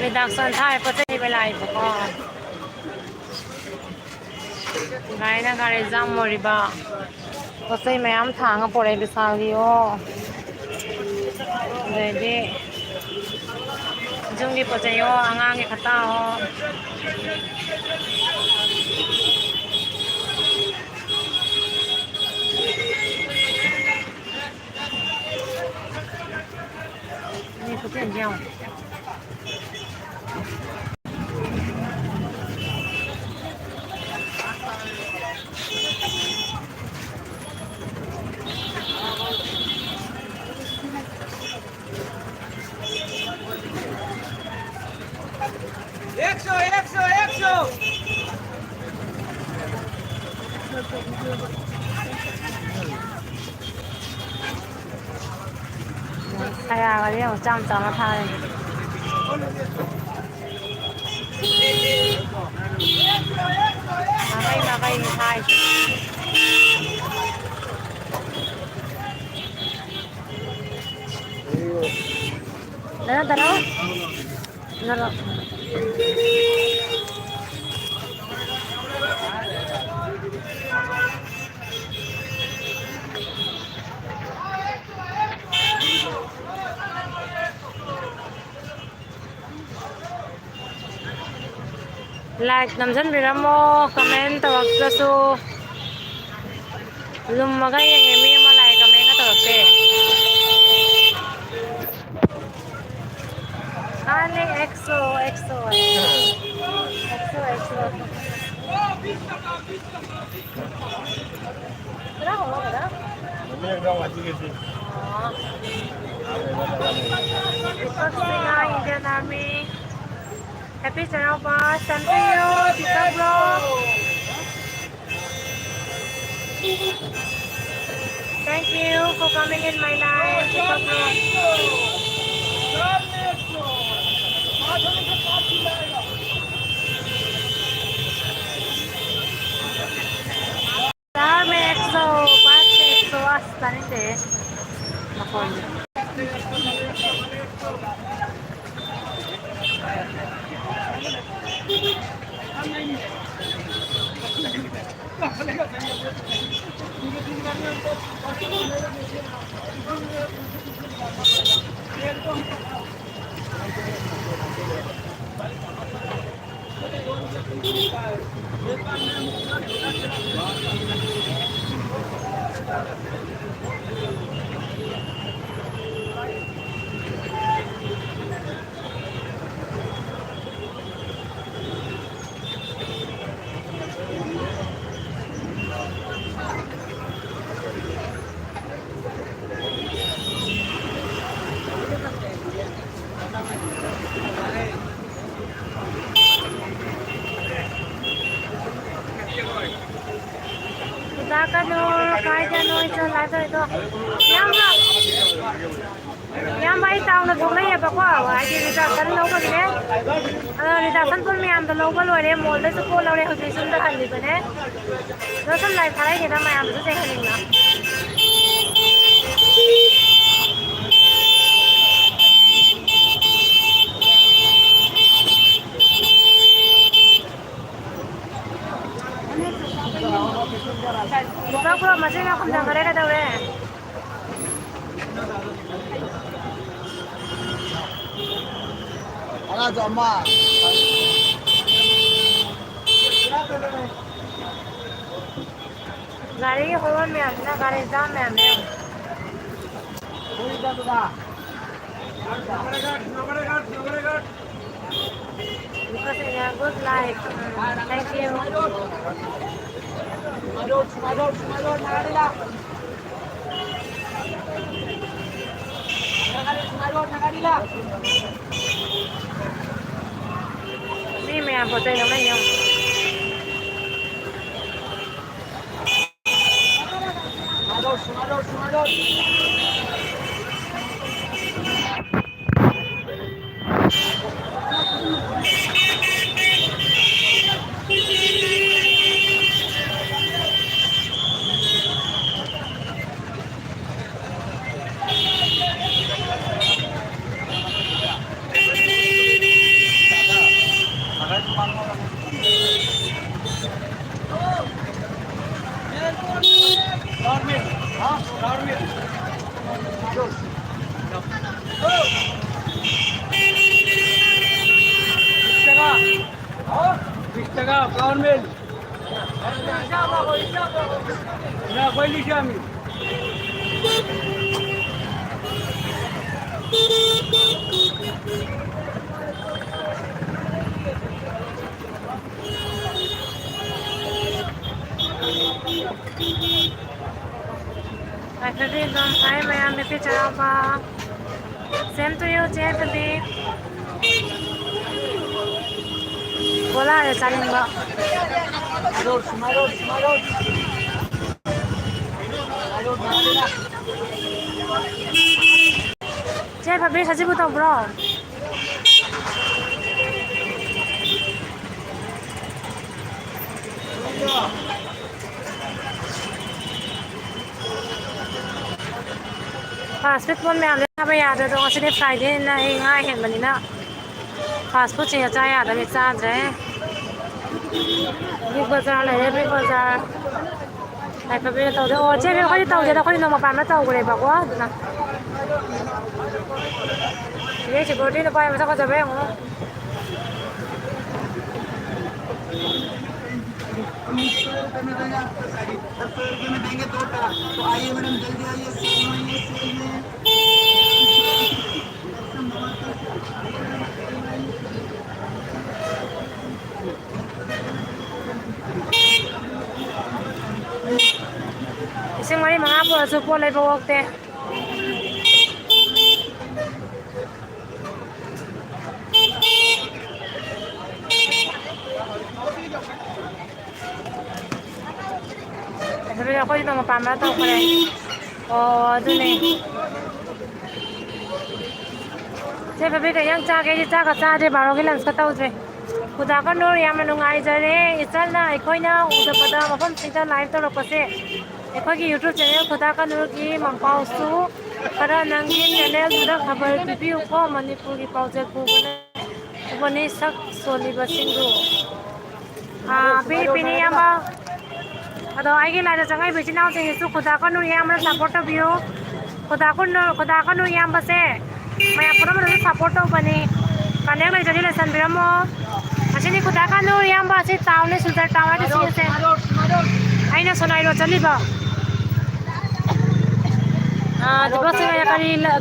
reduction thai po chai belai po ko gai na gari jam moriba po chai mayam thanga pore bisali o de junggi po chai o angang e khata o ni po chai jam Exo, exo, exo. kaya ga le jam jam ma tha ma kai thai đó đó đó like namjan biramo comment tawak su lummaga yang emi ma like comment ka tawakte ale exo exo exo exo berapa lo berapa Ini enggak wajib gitu. Indian Army Happy Channel Boss, thank you, Tita Bro. Thank you for coming in my life, Tita Bro. Dami EXO, pasti EXO, hasta hindi. Nakon. Yang baik tahu nak bukan ya bapak, aja redaction logo ni, redaction pun ni ambil logo luar ni, modal tu pun luar ni udah sudah kali ni, terus live hari kita macam tu saya ni lah. Bukan pula masih nak kena mereka tahu ni. Ana jama. Gari ke kawan ni, na gari jam ni ambil. Because ini good like, thank you. Madod, nagadila. Nagadila. Ni मैं आपको तो नहीं हूँ Madod. টাকা flour mill না কই লিখি আমি Like the day long time I am the picture of same to you, Jeffy. Bola है चालीन बा रोड स्मारोड Jeff अभी सच्ची बताओ bro fast food มันไม่เอาเลยถ้าไปอยากจะต้องเอาชิ้นนี้ Friday นะง่ายเห็นแบบนี้นะ fast food จริงจะอยากจะไปจ้าเจ๊ Big Bazaar เลย Big Bazaar ไอ้พวกนี้ตัวเดียวโอ้เจ๊พี่เขาที่ตัวเดียวเขาที่นอนมาปานมาตัวกูเลยบอกว่านะเดี๋ยวจะบอกที่เราไปมันสักก็จะไปมั้ง₹10 में देगा ₹10 में देंगे 2 का तो आइए मैडम जल्दी आइए सेल में Isang mali mga po supo lay pawag te sabi ako dito mapamataw ko rin o dun eh Jeff sabi ka yung tsaka yung tsaka tsaka baro kilans ka tao dre kuda ka nor yaman nung ay dre isal na ikoy na uda pada mapam sita live to kasi ikoy ki YouTube channel kuda ka nor ki mampaw su para nangin channel duda khabar review ko Manipur ki paujer ko bani sak soli basindu pini yamba Ado ay gila sa ngay bisin ako sa Yesu kuda ka nung yamba support of you kuda ka nung yamba se may apura mo na support of bani kaneng na jadi lesson bira mo kasi ni kuda ka nung yamba si tao ni sudar tawa di siya se ay na sunay lo chali ba diba sa kaya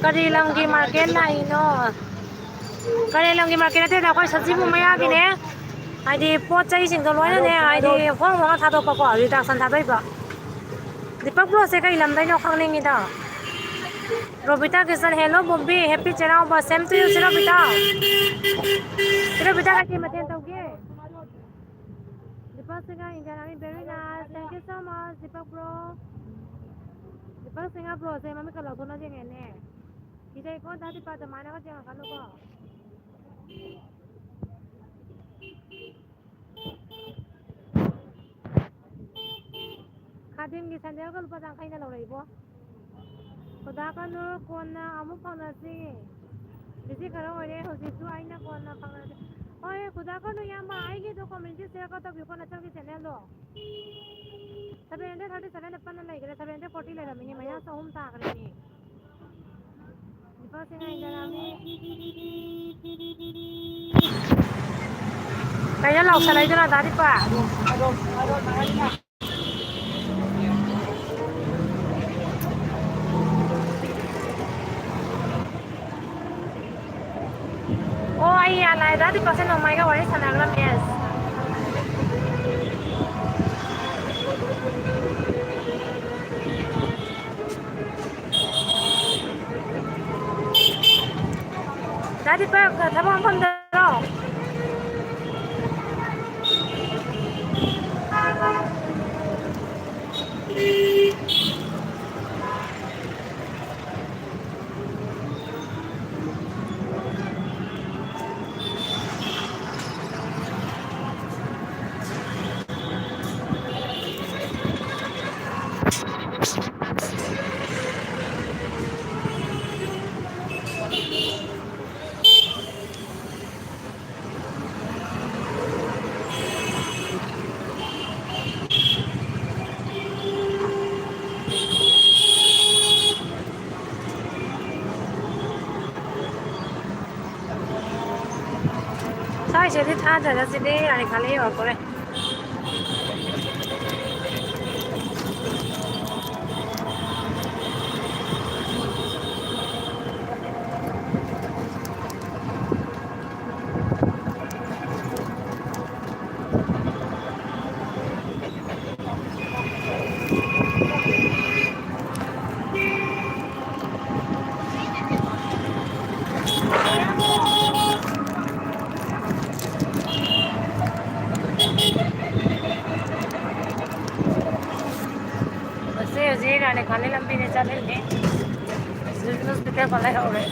karilang gi market na ino karilang gi market natin ako sa jibo maya gine ai đi po chay sing to loi na ne ai đi phong phong tha to pa pa ri ta san tha bai ba di pa bro se kai lam dai no khang ning ida Robita Kisan hello Bobby happy channel ba same to you Robita ka ki maten tau ge Dipak singa Indian Army very nice thank you so much Dipak bro Dipak singa bro se mami ka lo thona je nge ne ki dai ko da dipak ta mana ka je ka lo ko Kadin gi sandal ko pa dang kai na lo rei bo Kuda ka nur kon na amu phang na si Bisi karo ore ho si tu ai na kon na phang na si Oye kuda ka nu yamba ai gi to community share ka to view ko na chal ki channel lo 737 अपन ना इकडे 740 ले रहा मैं या सोम ता करे ni Dipak singa Indian Army Kaya lauk salai jana tadi pak Oh iya lah tadi pas no mai ka wari sanang lam yes Tadi pak tabang pang daro Sai sẽ thích tha thời gian xin đi anh khá lấy ở cô đây ꯃꯥꯜꯂꯦ ꯂꯝꯕꯤꯗ ꯆꯠꯂꯤꯅꯦ hospital ꯐ ꯂꯩꯍꯧꯔꯦ